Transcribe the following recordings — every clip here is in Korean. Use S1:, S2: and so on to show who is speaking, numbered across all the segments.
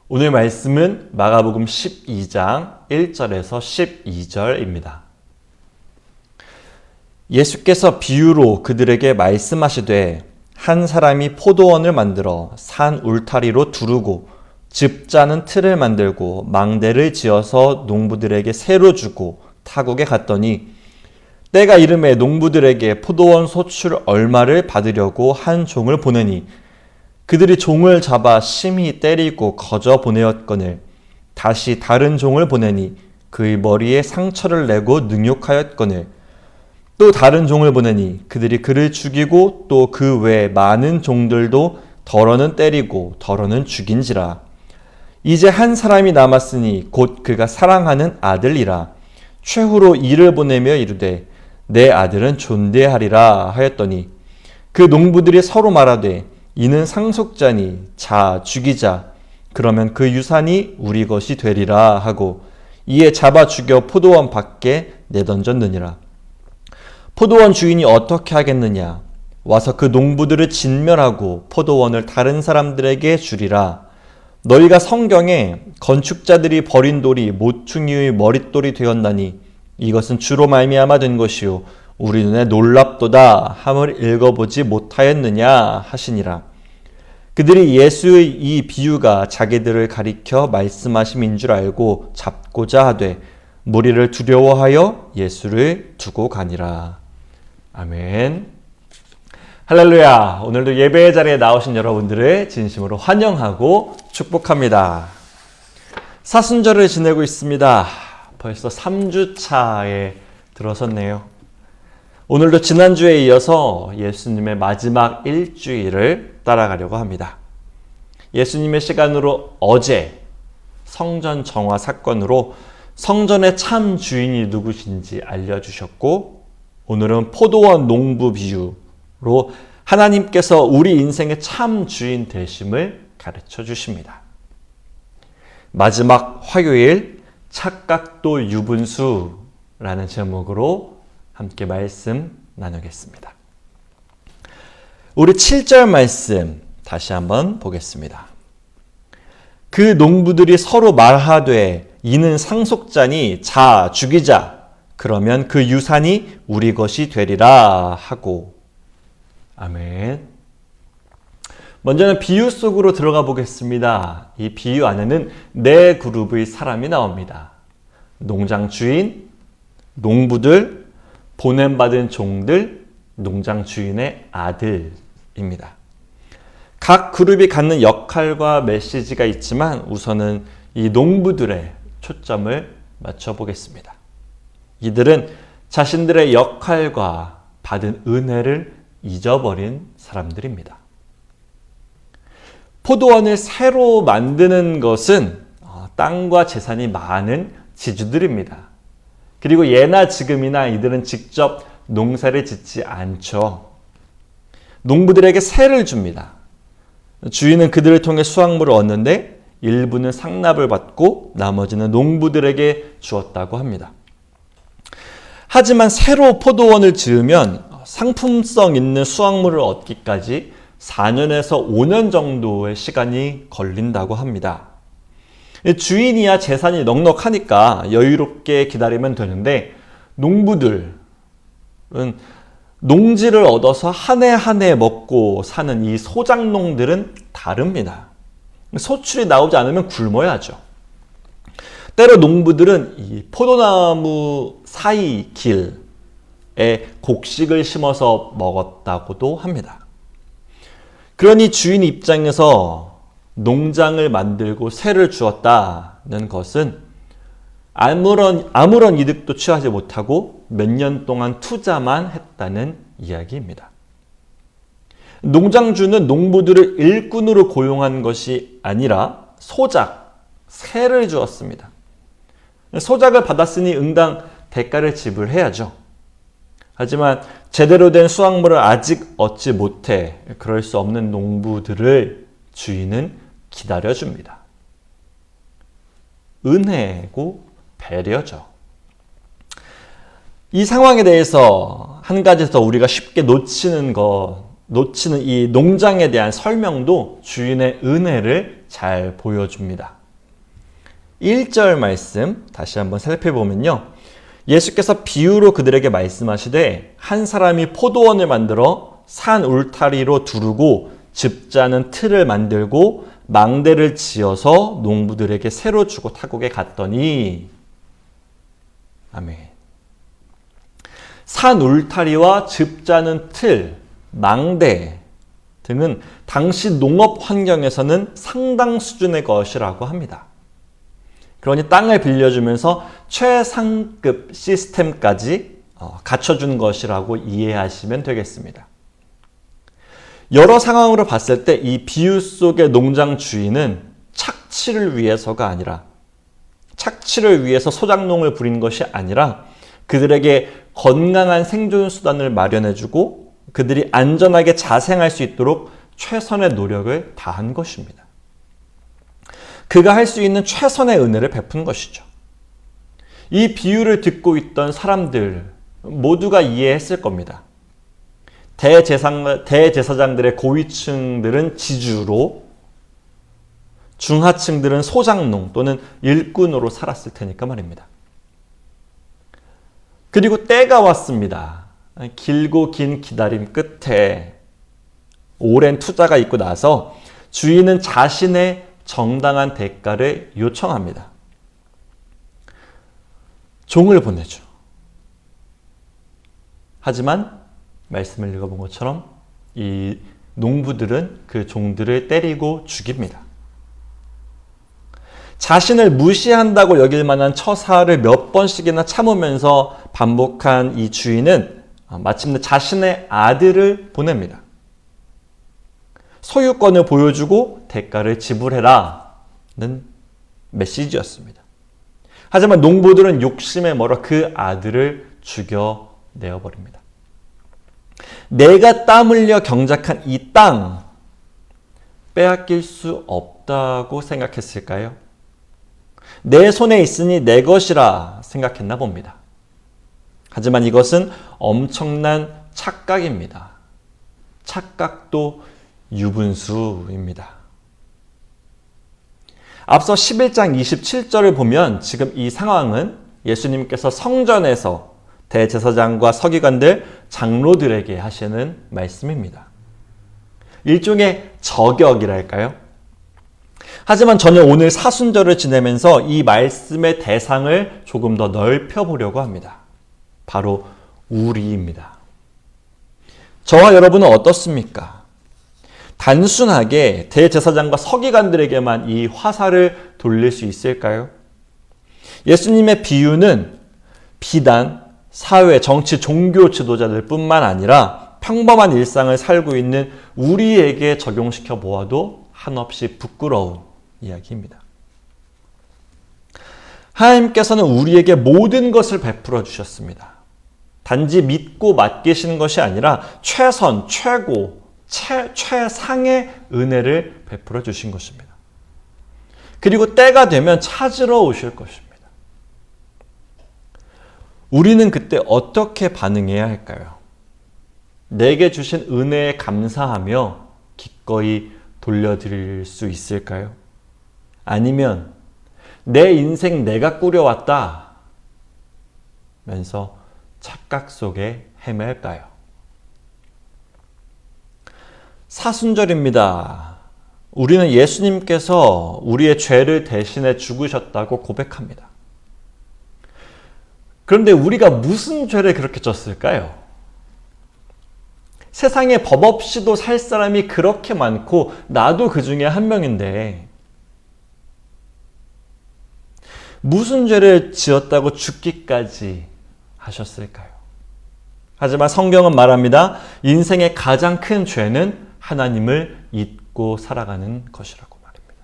S1: 오늘 말씀은 마가복음 12장 1절에서 12절입니다. 예수께서 비유로 그들에게 말씀하시되 한 사람이 포도원을 만들어 산 울타리로 두르고 즙 짜는 틀을 만들고 망대를 지어서 농부들에게 새로 주고 타국에 갔더니 때가 이름에 농부들에게 포도원 소출 얼마를 받으려고 한 종을 보내니 그들이 종을 잡아 심히 때리고 거저 보내었거늘 다시 다른 종을 보내니 그의 머리에 상처를 내고 능욕하였거늘 또 다른 종을 보내니 그들이 그를 죽이고 또 그 외 많은 종들도 덜어는 때리고 덜어는 죽인지라. 이제 한 사람이 남았으니 곧 그가 사랑하는 아들이라. 최후로 이를 보내며 이르되 내 아들은 존대하리라 하였더니 그 농부들이 서로 말하되 이는 상속자니 자 죽이자. 그러면 그 유산이 우리 것이 되리라 하고 이에 잡아 죽여 포도원 밖에 내던졌느니라. 포도원 주인이 어떻게 하겠느냐? 와서 그 농부들을 진멸하고 포도원을 다른 사람들에게 주리라. 너희가 성경에 건축자들이 버린 돌이 모퉁이의 머릿돌이 되었나니 이것은 주로 말미암아 된 것이요 우리 눈에 놀랍도다 함을 읽어보지 못하였느냐 하시니라. 그들이 예수의 이 비유가 자기들을 가리켜 말씀하심인 줄 알고 잡고자 하되 무리를 두려워하여 예수를 두고 가니라. 아멘. 할렐루야. 오늘도 예배의 자리에 나오신 여러분들을 진심으로 환영하고 축복합니다. 사순절을 지내고 있습니다. 벌써 3주 차에 들어섰네요. 오늘도 지난주에 이어서 예수님의 마지막 일주일을 따라가려고 합니다. 예수님의 시간으로 어제 성전 정화 사건으로 성전의 참 주인이 누구신지 알려주셨고 오늘은 포도원 농부 비유로 하나님께서 우리 인생의 참 주인 되심을 가르쳐 주십니다. 마지막 화요일 착각도 유분수라는 제목으로 함께 말씀 나누겠습니다. 우리 7절 말씀 다시 한번 보겠습니다. 그 농부들이 서로 말하되 이는 상속자니 자 죽이자. 그러면 그 유산이 우리 것이 되리라 하고. 아멘. 먼저는 비유 속으로 들어가 보겠습니다. 이 비유 안에는 네 그룹의 사람이 나옵니다. 농장 주인, 농부들, 보냄받은 종들, 농장 주인의 아들입니다. 각 그룹이 갖는 역할과 메시지가 있지만 우선은 이 농부들의 초점을 맞춰보겠습니다. 이들은 자신들의 역할과 받은 은혜를 잊어버린 사람들입니다. 포도원을 새로 만드는 것은 땅과 재산이 많은 지주들입니다. 그리고 예나 지금이나 이들은 직접 농사를 짓지 않죠. 농부들에게 세를 줍니다. 주인은 그들을 통해 수확물을 얻는데 일부는 상납을 받고 나머지는 농부들에게 주었다고 합니다. 하지만 새로 포도원을 지으면 상품성 있는 수확물을 얻기까지 4년에서 5년 정도의 시간이 걸린다고 합니다. 주인이야 재산이 넉넉하니까 여유롭게 기다리면 되는데 농부들은 농지를 얻어서 한 해 한 해 먹고 사는 이 소작농들은 다릅니다. 소출이 나오지 않으면 굶어야죠. 때로 농부들은 이 포도나무 사이 길에 곡식을 심어서 먹었다고도 합니다. 그러니 주인 입장에서 농장을 만들고 세를 주었다는 것은 아무런 이득도 취하지 못하고 몇 년 동안 투자만 했다는 이야기입니다. 농장주는 농부들을 일꾼으로 고용한 것이 아니라 소작, 세를 주었습니다. 소작을 받았으니 응당 대가를 지불해야죠. 하지만 제대로 된 수확물을 아직 얻지 못해 그럴 수 없는 농부들을 주인은 기다려줍니다. 은혜고 배려죠. 이 상황에 대해서 한 가지 더 우리가 쉽게 놓치는 이 농장에 대한 설명도 주인의 은혜를 잘 보여줍니다. 1절 말씀 다시 한번 살펴보면요. 예수께서 비유로 그들에게 말씀하시되 한 사람이 포도원을 만들어 산 울타리로 두르고 즙자는 틀을 만들고 망대를 지어서 농부들에게 새로 주고 타국에 갔더니 아멘. 산 울타리와 즙자는 틀, 망대 등은 당시 농업 환경에서는 상당 수준의 것이라고 합니다. 그러니 땅을 빌려주면서 최상급 시스템까지 갖춰준 것이라고 이해하시면 되겠습니다. 여러 상황으로 봤을 때 이 비유 속의 농장 주인은 착취를 위해서가 아니라 착취를 위해서 소작농을 부린 것이 아니라 그들에게 건강한 생존 수단을 마련해주고 그들이 안전하게 자생할 수 있도록 최선의 노력을 다한 것입니다. 그가 할 수 있는 최선의 은혜를 베푼 것이죠. 이 비유를 듣고 있던 사람들 모두가 이해했을 겁니다. 대제사장들의 고위층들은 지주로, 중하층들은 소작농 또는 일꾼으로 살았을 테니까 말입니다. 그리고 때가 왔습니다. 길고 긴 기다림 끝에 오랜 투자가 있고 나서 주인은 자신의 정당한 대가를 요청합니다. 종을 보내죠. 하지만 말씀을 읽어본 것처럼 이 농부들은 그 종들을 때리고 죽입니다. 자신을 무시한다고 여길 만한 처사를 몇 번씩이나 참으면서 반복한 이 주인은 마침내 자신의 아들을 보냅니다. 소유권을 보여주고 대가를 지불해라는 메시지였습니다. 하지만 농부들은 욕심에 멀어 그 아들을 죽여내어버립니다. 내가 땀 흘려 경작한 이 땅 빼앗길 수 없다고 생각했을까요? 내 손에 있으니 내 것이라 생각했나 봅니다. 하지만 이것은 엄청난 착각입니다. 착각도 유분수입니다. 앞서 11장 27절을 보면 지금 이 상황은 예수님께서 성전에서 대제사장과 서기관들, 장로들에게 하시는 말씀입니다. 일종의 저격이랄까요? 하지만 저는 오늘 사순절을 지내면서 이 말씀의 대상을 조금 더 넓혀보려고 합니다. 바로 우리입니다. 저와 여러분은 어떻습니까? 단순하게 대제사장과 서기관들에게만 이 화살을 돌릴 수 있을까요? 예수님의 비유는 비단 사회, 정치, 종교 지도자들 뿐만 아니라 평범한 일상을 살고 있는 우리에게 적용시켜 보아도 한없이 부끄러운 이야기입니다. 하나님께서는 우리에게 모든 것을 베풀어 주셨습니다. 단지 믿고 맡기시는 것이 아니라 최선, 최고, 최상의 은혜를 베풀어 주신 것입니다. 그리고 때가 되면 찾으러 오실 것입니다. 우리는 그때 어떻게 반응해야 할까요? 내게 주신 은혜에 감사하며 기꺼이 돌려드릴 수 있을까요? 아니면 내 인생 내가 꾸려왔다 면서 착각 속에 헤맬까요? 사순절입니다. 우리는 예수님께서 우리의 죄를 대신해 죽으셨다고 고백합니다. 그런데 우리가 무슨 죄를 그렇게 졌을까요? 세상에 법 없이도 살 사람이 그렇게 많고 나도 그 중에 한 명인데 무슨 죄를 지었다고 죽기까지 하셨을까요? 하지만 성경은 말합니다. 인생의 가장 큰 죄는 하나님을 잊고 살아가는 것이라고 말입니다.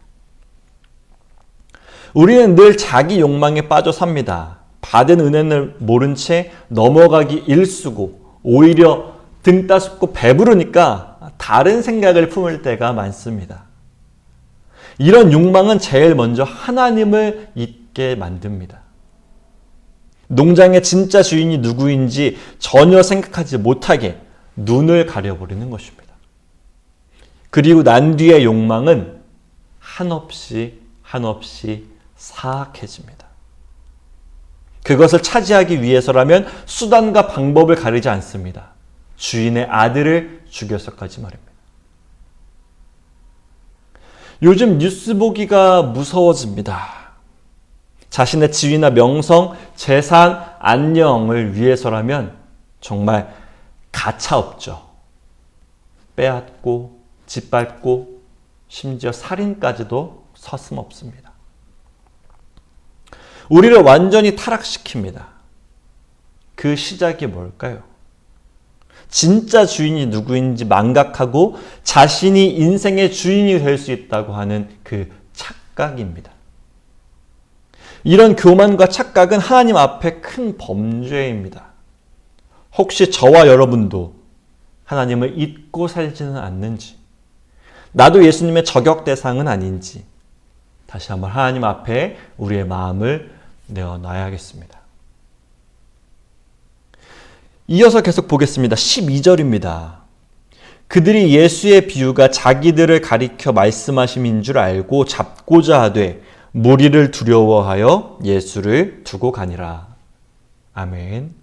S1: 우리는 늘 자기 욕망에 빠져 삽니다. 받은 은혜를 모른 채 넘어가기 일쑤고 오히려 등 따숩고 배부르니까 다른 생각을 품을 때가 많습니다. 이런 욕망은 제일 먼저 하나님을 잊게 만듭니다. 농장의 진짜 주인이 누구인지 전혀 생각하지 못하게 눈을 가려버리는 것입니다. 그리고 난 뒤의 욕망은 한없이 사악해집니다. 그것을 차지하기 위해서라면 수단과 방법을 가리지 않습니다. 주인의 아들을 죽여서까지 말입니다. 요즘 뉴스 보기가 무서워집니다. 자신의 지위나 명성, 재산, 안녕을 위해서라면 정말 가차없죠. 빼앗고, 짓밟고, 심지어 살인까지도 서슴없습니다. 우리를 완전히 타락시킵니다. 그 시작이 뭘까요? 진짜 주인이 누구인지 망각하고 자신이 인생의 주인이 될 수 있다고 하는 그 착각입니다. 이런 교만과 착각은 하나님 앞에 큰 범죄입니다. 혹시 저와 여러분도 하나님을 잊고 살지는 않는지, 나도 예수님의 저격 대상은 아닌지 다시 한번 하나님 앞에 우리의 마음을 내어놔야겠습니다. 이어서 계속 보겠습니다. 12절입니다. 그들이 예수의 비유가 자기들을 가리켜 말씀하심인 줄 알고 잡고자 하되 무리를 두려워하여 예수를 두고 가니라. 아멘.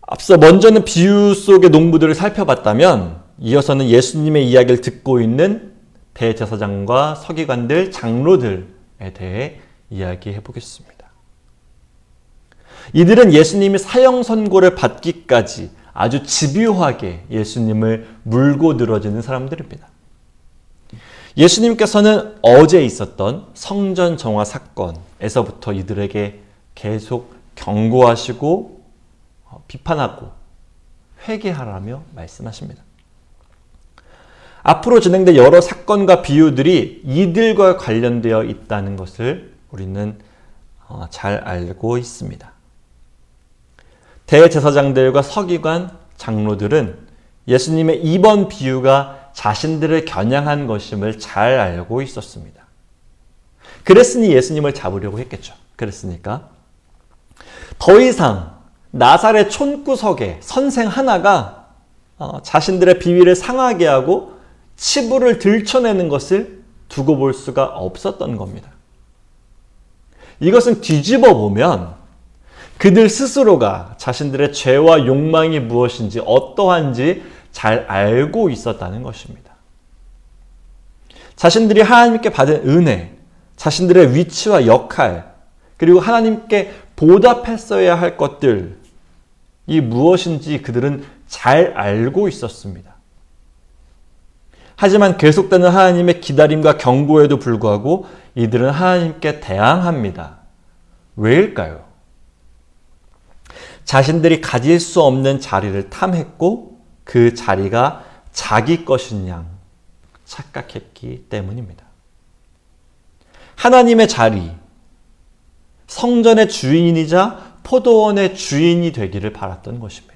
S1: 앞서 먼저는 비유 속의 농부들을 살펴봤다면 이어서는 예수님의 이야기를 듣고 있는 대제사장과 서기관들, 장로들에 대해 이야기해 보겠습니다. 이들은 예수님이 사형 선고를 받기까지 아주 집요하게 예수님을 물고 늘어지는 사람들입니다. 예수님께서는 어제 있었던 성전 정화 사건에서부터 이들에게 계속 경고하시고 비판하고 회개하라며 말씀하십니다. 앞으로 진행될 여러 사건과 비유들이 이들과 관련되어 있다는 것을 우리는 잘 알고 있습니다. 대제사장들과 서기관, 장로들은 예수님의 이번 비유가 자신들을 겨냥한 것임을 잘 알고 있었습니다. 그랬으니 예수님을 잡으려고 했겠죠. 그랬으니까 더 이상 나사렛 촌구석에 선생 하나가 자신들의 비위를 상하게 하고 치부를 들춰내는 것을 두고 볼 수가 없었던 겁니다. 이것은 뒤집어 보면 그들 스스로가 자신들의 죄와 욕망이 무엇인지 어떠한지 잘 알고 있었다는 것입니다. 자신들이 하나님께 받은 은혜, 자신들의 위치와 역할, 그리고 하나님께 보답했어야 할 것들이 무엇인지 그들은 잘 알고 있었습니다. 하지만 계속되는 하나님의 기다림과 경고에도 불구하고 이들은 하나님께 대항합니다. 왜일까요? 자신들이 가질 수 없는 자리를 탐했고 그 자리가 자기 것인 양 착각했기 때문입니다. 하나님의 자리, 성전의 주인이자 포도원의 주인이 되기를 바랐던 것입니다.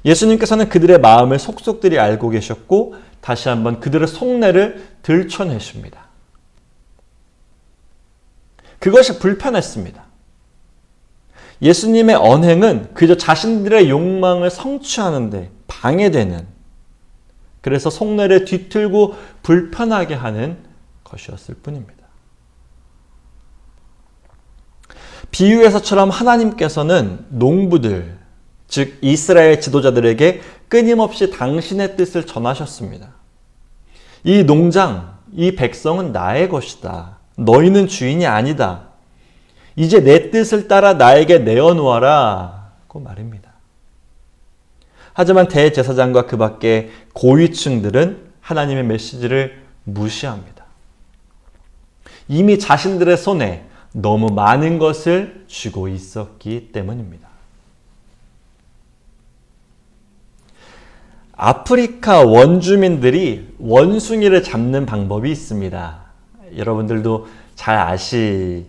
S1: 예수님께서는 그들의 마음을 속속들이 알고 계셨고 다시 한번 그들의 속내를 들춰내십니다. 그것이 불편했습니다. 예수님의 언행은 그저 자신들의 욕망을 성취하는 데 방해되는, 그래서 속내를 뒤틀고 불편하게 하는 것이었을 뿐입니다. 비유에서처럼 하나님께서는 농부들, 즉 이스라엘 지도자들에게 끊임없이 당신의 뜻을 전하셨습니다. 이 농장, 이 백성은 나의 것이다. 너희는 주인이 아니다. 이제 내 뜻을 따라 나에게 내어놓아라 고 말입니다. 하지만 대제사장과 그 밖의 고위층들은 하나님의 메시지를 무시합니다. 이미 자신들의 손에 너무 많은 것을 쥐고 있었기 때문입니다. 아프리카 원주민들이 원숭이를 잡는 방법이 있습니다. 여러분들도 잘 아실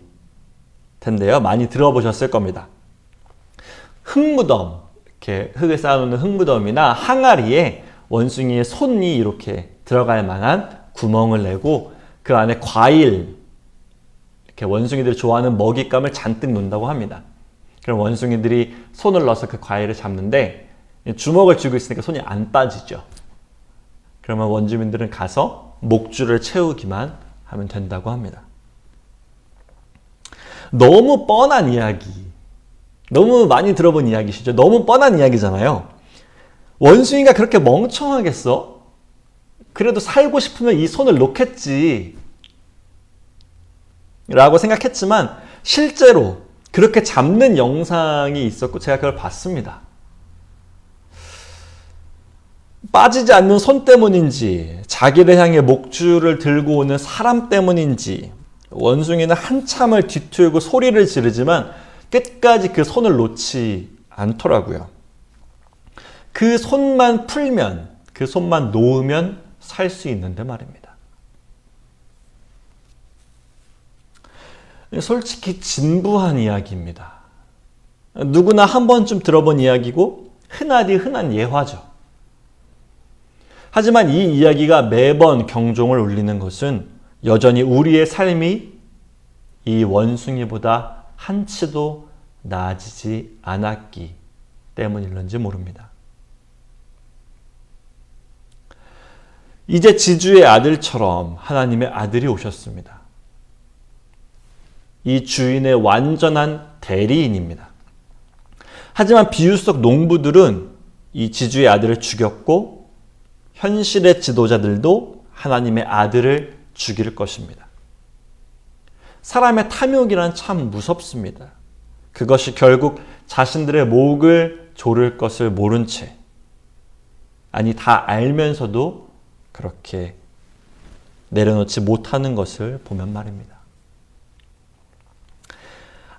S1: 텐데요. 많이 들어보셨을 겁니다. 흙무덤, 이렇게 흙을 쌓아놓는 흙무덤이나 항아리에 원숭이의 손이 이렇게 들어갈 만한 구멍을 내고 그 안에 과일, 이렇게 원숭이들이 좋아하는 먹잇감을 잔뜩 놓는다고 합니다. 그럼 원숭이들이 손을 넣어서 그 과일을 잡는데 주먹을 쥐고 있으니까 손이 안 빠지죠. 그러면 원주민들은 가서 목줄을 채우기만 하면 된다고 합니다. 너무 뻔한 이야기, 너무 많이 들어본 이야기시죠? 너무 뻔한 이야기잖아요. 원숭이가 그렇게 멍청하겠어? 그래도 살고 싶으면 이 손을 놓겠지 라고 생각했지만 실제로 그렇게 잡는 영상이 있었고 제가 그걸 봤습니다. 빠지지 않는 손 때문인지 자기를 향해 목줄을 들고 오는 사람 때문인지 원숭이는 한참을 뒤틀고 소리를 지르지만 끝까지 그 손을 놓지 않더라고요. 그 손만 풀면, 그 손만 놓으면 살 수 있는데 말입니다. 솔직히 진부한 이야기입니다. 누구나 한 번쯤 들어본 이야기고 흔하디 흔한 예화죠. 하지만 이 이야기가 매번 경종을 울리는 것은 여전히 우리의 삶이 이 원숭이보다 한치도 나아지지 않았기 때문일는지 모릅니다. 이제 지주의 아들처럼 하나님의 아들이 오셨습니다. 이 주인의 완전한 대리인입니다. 하지만 비유 속 농부들은 이 지주의 아들을 죽였고 현실의 지도자들도 하나님의 아들을 죽일 것입니다. 사람의 탐욕이란 참 무섭습니다. 그것이 결국 자신들의 목을 조를 것을 모른 채, 아니 다 알면서도 그렇게 내려놓지 못하는 것을 보면 말입니다.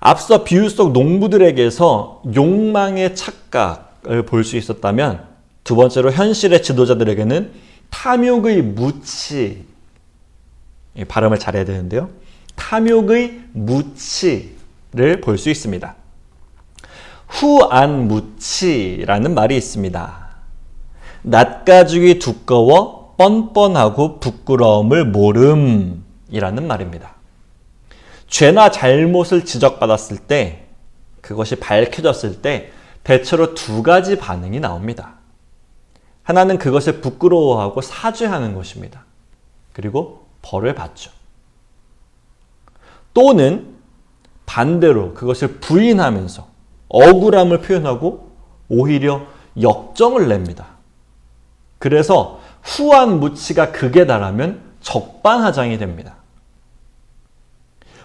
S1: 앞서 비유 속 농부들에게서 욕망의 착각을 볼 수 있었다면 두 번째로 현실의 지도자들에게는 탐욕의 무치, 발음을 잘해야 되는데요. 탐욕의 무치를 볼 수 있습니다. 후안무치라는 말이 있습니다. 낯가죽이 두꺼워 뻔뻔하고 부끄러움을 모름이라는 말입니다. 죄나 잘못을 지적받았을 때, 그것이 밝혀졌을 때 대체로 두 가지 반응이 나옵니다. 하나는 그것을 부끄러워하고 사죄하는 것입니다. 그리고 벌을 받죠. 또는 반대로 그것을 부인하면서 억울함을 표현하고 오히려 역정을 냅니다. 그래서 후안무치가 극에 달하면 적반하장이 됩니다.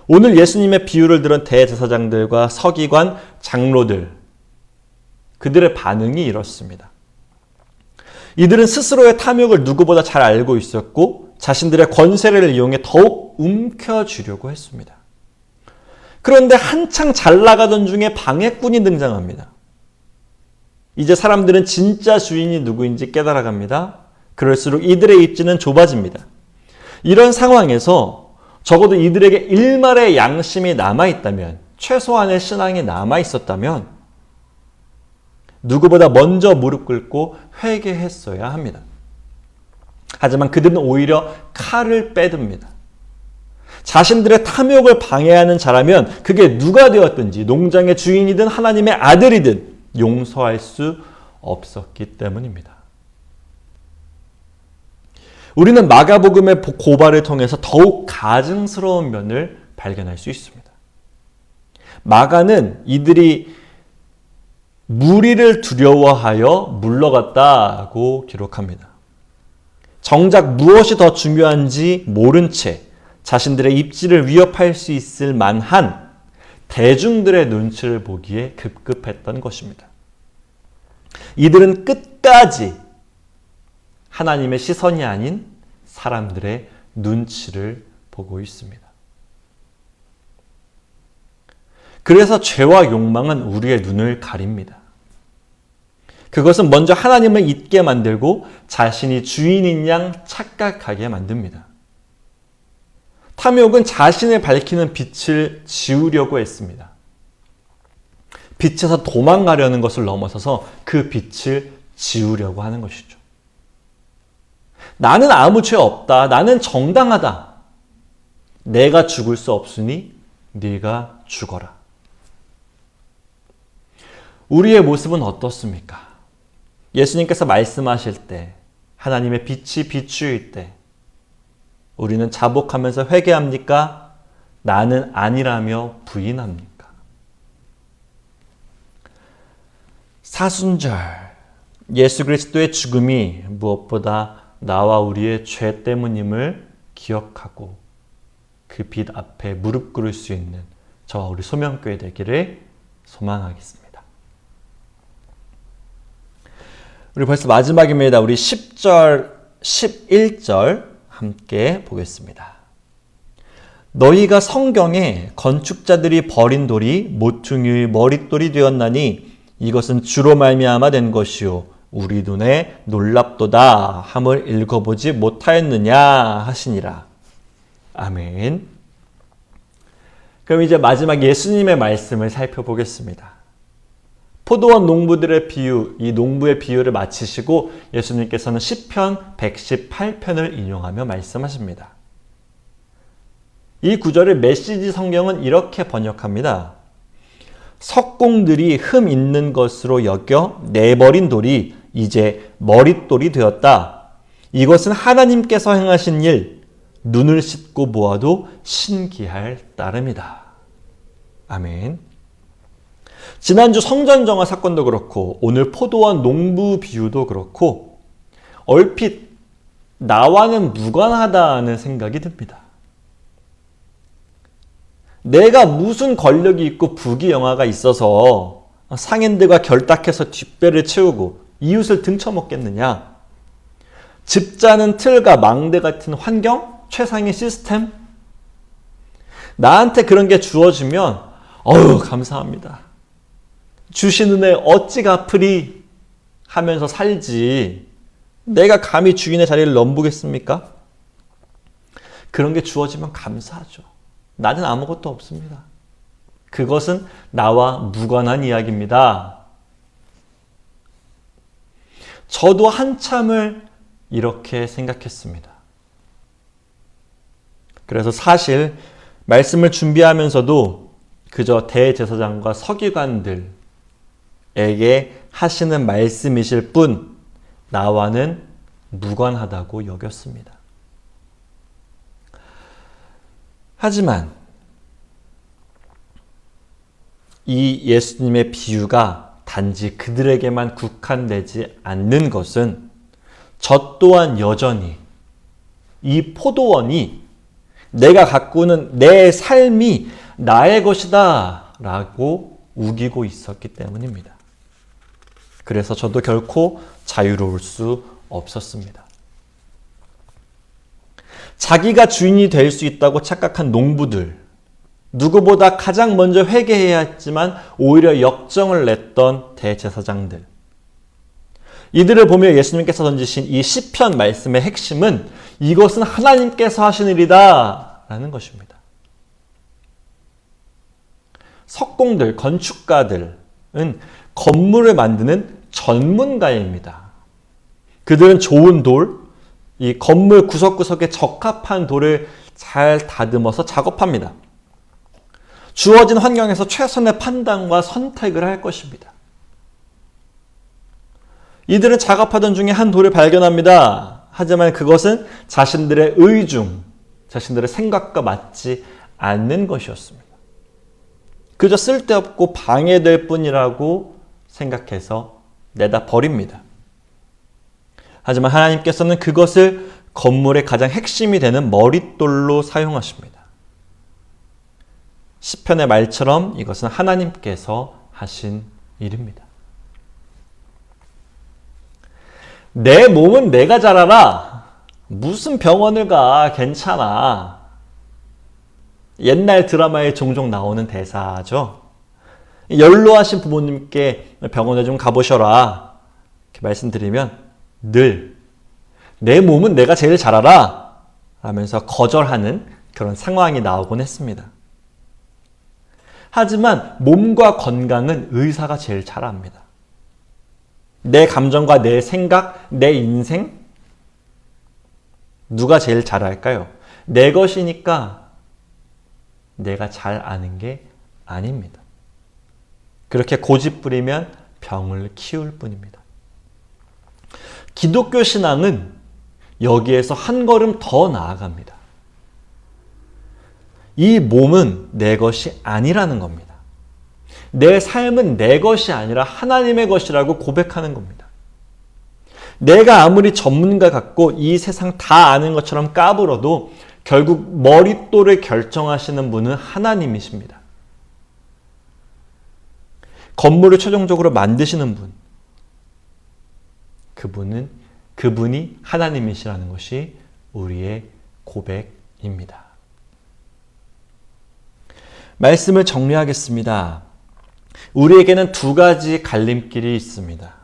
S1: 오늘 예수님의 비유를 들은 대제사장들과 서기관, 장로들, 그들의 반응이 이렇습니다. 이들은 스스로의 탐욕을 누구보다 잘 알고 있었고 자신들의 권세를 이용해 더욱 움켜쥐려고 했습니다. 그런데 한창 잘 나가던 중에 방해꾼이 등장합니다. 이제 사람들은 진짜 주인이 누구인지 깨달아갑니다. 그럴수록 이들의 입지는 좁아집니다. 이런 상황에서 적어도 이들에게 일말의 양심이 남아있다면, 최소한의 신앙이 남아있었다면 누구보다 먼저 무릎 꿇고 회개했어야 합니다. 하지만 그들은 오히려 칼을 빼듭니다. 자신들의 탐욕을 방해하는 자라면 그게 누가 되었든지 농장의 주인이든 하나님의 아들이든 용서할 수 없었기 때문입니다. 우리는 마가복음의 고발을 통해서 더욱 가증스러운 면을 발견할 수 있습니다. 마가는 이들이 무리를 두려워하여 물러갔다고 기록합니다. 정작 무엇이 더 중요한지 모른 채 자신들의 입지를 위협할 수 있을 만한 대중들의 눈치를 보기에 급급했던 것입니다. 이들은 끝까지 하나님의 시선이 아닌 사람들의 눈치를 보고 있습니다. 그래서 죄와 욕망은 우리의 눈을 가립니다. 그것은 먼저 하나님을 잊게 만들고 자신이 주인인 양 착각하게 만듭니다. 탐욕은 자신을 밝히는 빛을 지우려고 했습니다. 빛에서 도망가려는 것을 넘어서서 그 빛을 지우려고 하는 것이죠. 나는 아무 죄 없다. 나는 정당하다. 내가 죽을 수 없으니 네가 죽어라. 우리의 모습은 어떻습니까? 예수님께서 말씀하실 때, 하나님의 빛이 비추일 때, 우리는 자복하면서 회개합니까? 나는 아니라며 부인합니까? 사순절, 예수 그리스도의 죽음이 무엇보다 나와 우리의 죄 때문임을 기억하고 그 빛 앞에 무릎 꿇을 수 있는 저와 우리 소명교회 되기를 소망하겠습니다. 우리 벌써 마지막입니다. 우리 10절, 11절 함께 보겠습니다. 너희가 성경에 건축자들이 버린 돌이 모퉁이의 머릿돌이 되었나니 이것은 주로 말미암아 된 것이요 우리 눈에 놀랍도다 함을 읽어보지 못하였느냐 하시니라. 아멘. 그럼 이제 마지막 예수님의 말씀을 살펴보겠습니다. 포도원 농부들의 비유, 이 농부의 비유를 마치시고 예수님께서는 시편 118편을 인용하며 말씀하십니다. 이 구절을 메시지 성경은 이렇게 번역합니다. 석공들이 흠 있는 것으로 여겨 내버린 돌이 이제 머릿돌이 되었다. 이것은 하나님께서 행하신 일, 눈을 씻고 보아도 신기할 따름이다. 아멘. 지난주 성전정화 사건도 그렇고 오늘 포도원 농부 비유도 그렇고 얼핏 나와는 무관하다는 생각이 듭니다. 내가 무슨 권력이 있고 부귀영화가 있어서 상인들과 결탁해서 뒷배를 채우고 이웃을 등쳐먹겠느냐? 즙자는 틀과 망대 같은 환경? 최상의 시스템? 나한테 그런 게 주어지면 감사합니다. 주신 은혜 어찌 갚으리 하면서 살지 내가 감히 주인의 자리를 넘보겠습니까? 그런 게 주어지면 감사하죠. 나는 아무것도 없습니다. 그것은 나와 무관한 이야기입니다. 저도 한참을 이렇게 생각했습니다. 그래서 사실 말씀을 준비하면서도 그저 대제사장과 서기관들에게 하시는 말씀이실 뿐 나와는 무관하다고 여겼습니다. 하지만 이 예수님의 비유가 단지 그들에게만 국한되지 않는 것은 저 또한 여전히 이 포도원이 내가 갖고 있는 내 삶이 나의 것이다 라고 우기고 있었기 때문입니다. 그래서 저도 결코 자유로울 수 없었습니다. 자기가 주인이 될 수 있다고 착각한 농부들, 누구보다 가장 먼저 회개해야 했지만 오히려 역정을 냈던 대제사장들, 이들을 보며 예수님께서 던지신 이 시편 말씀의 핵심은 이것은 하나님께서 하신 일이다 라는 것입니다. 석공들, 건축가들은 건물을 만드는 전문가입니다. 그들은 좋은 돌, 이 건물 구석구석에 적합한 돌을 잘 다듬어서 작업합니다. 주어진 환경에서 최선의 판단과 선택을 할 것입니다. 이들은 작업하던 중에 한 돌을 발견합니다. 하지만 그것은 자신들의 의중, 자신들의 생각과 맞지 않는 것이었습니다. 그저 쓸데없고 방해될 뿐이라고 생각해서 내다 버립니다. 하지만 하나님께서는 그것을 건물의 가장 핵심이 되는 머릿돌로 사용하십니다. 시편의 말처럼 이것은 하나님께서 하신 일입니다. 내 몸은 내가 잘 알아. 무슨 병원을 가. 괜찮아. 옛날 드라마에 종종 나오는 대사죠. 연로하신 부모님께 병원에 좀 가보셔라. 이렇게 말씀드리면 늘 내 몸은 내가 제일 잘 알아. 라면서 거절하는 그런 상황이 나오곤 했습니다. 하지만 몸과 건강은 의사가 제일 잘 압니다. 내 감정과 내 생각, 내 인생 누가 제일 잘 알까요? 내 것이니까 내가 잘 아는 게 아닙니다. 그렇게 고집 부리면 병을 키울 뿐입니다. 기독교 신앙은 여기에서 한 걸음 더 나아갑니다. 이 몸은 내 것이 아니라는 겁니다. 내 삶은 내 것이 아니라 하나님의 것이라고 고백하는 겁니다. 내가 아무리 전문가 같고 이 세상 다 아는 것처럼 까불어도 결국 머릿돌을 결정하시는 분은 하나님이십니다. 건물을 최종적으로 만드시는 분, 그분이 하나님이시라는 것이 우리의 고백입니다. 말씀을 정리하겠습니다. 우리에게는 두 가지 갈림길이 있습니다.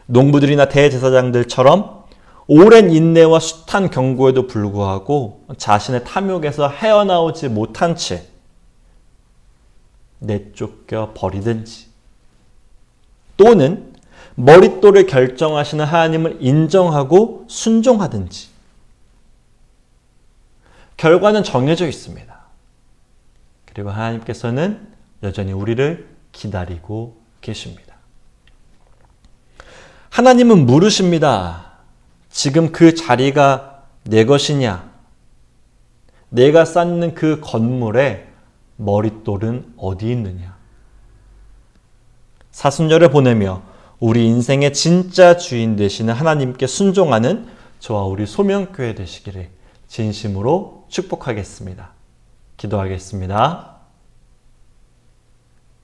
S1: 농부들이나 대제사장들처럼 오랜 인내와 숱한 경고에도 불구하고 자신의 탐욕에서 헤어나오지 못한 채 내쫓겨 버리든지, 또는 머릿돌을 결정하시는 하나님을 인정하고 순종하든지, 결과는 정해져 있습니다. 그리고 하나님께서는 여전히 우리를 기다리고 계십니다. 하나님은 물으십니다. 지금 그 자리가 내 것이냐? 내가 쌓는 그 건물에 머릿돌은 어디 있느냐? 사순절을 보내며 우리 인생의 진짜 주인 되시는 하나님께 순종하는 저와 우리 소명교회 되시기를 진심으로 축복하겠습니다. 기도하겠습니다.